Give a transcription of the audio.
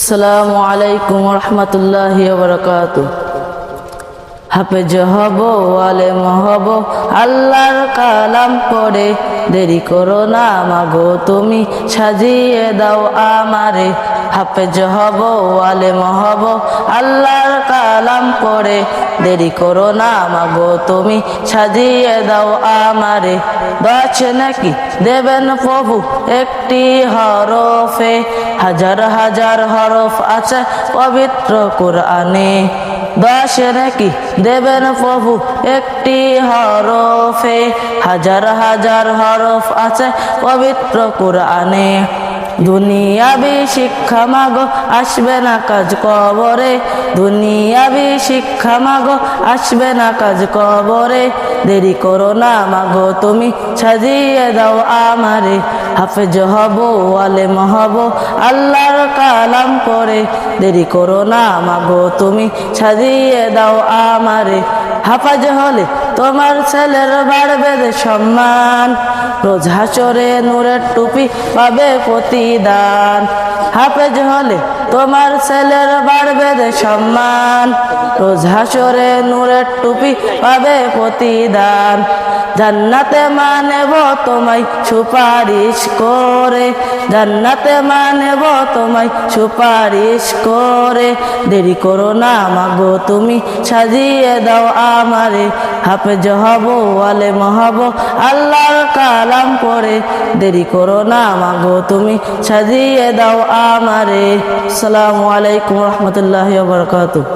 আসসালামু আলাইকুম রহমতুল্লাহি ওয়া বারাকাতুহু। হাফেজ হব, আলেম হব, আল্লাহর কালাম পড়ে, দেরি করো না মাগো তুমি, সাজিয়ে দাও আমারে। হাফেজ হব, আলেম হব, আল্লাহর কালাম পড়ে, দেরি করো না মাগো তুমি, সাজিয়ে দাও আমারে। আছে নাকি দেবেন প্রভু একটি হরফে, হাজার হাজার হরফ আছে পবিত্র কোরআনে। দশে নাকি দেবেন প্রভু একটি হরফে, হাজার হাজার হরফ আছে পবিত্র কোরআনে। দুনিয়াবি শিক্ষা মাগো আসবে না কাজ কবরে, দুনিয়াবি শিক্ষা মাগো আসবে না কাজ কবরে। দেরি করো না মাগো তুমি, সাজিয়ে দাও আমারে। হাফেজ হব, আলেম হব, আল্লাহর কালাম পড়ে, দেরি করো না মাগো তুমি, সাজিয়ে দাও আমারে। হাফেজ হলে তোমার ছেলের বাড়বে সম্মান, রোজ হাসরে নূরের টুপি পাবে প্রতিদান। হাফেজ হলে তোমার ছেলের বাড়বে সম্মান, রোজ হাসরে নূরের টুপি পাবে প্রতিদান। জান্নাতে মানেব তোমায় সুপারিশ করে, জান্নাতে মানেব তোমায় সুপারিশ করে। দেরি করো না মাগো তুমি, সাজিয়ে দাও আমারে। হাফেজ হব, আলেম হব, আল্লাহর কালাম পড়ে, দেরি করো না মাগো তুমি, সাজিয়ে দাও আমারে। আসসালামু আলাইকুম রহমতুল্লাহি ওয়া বারাকাতুহু।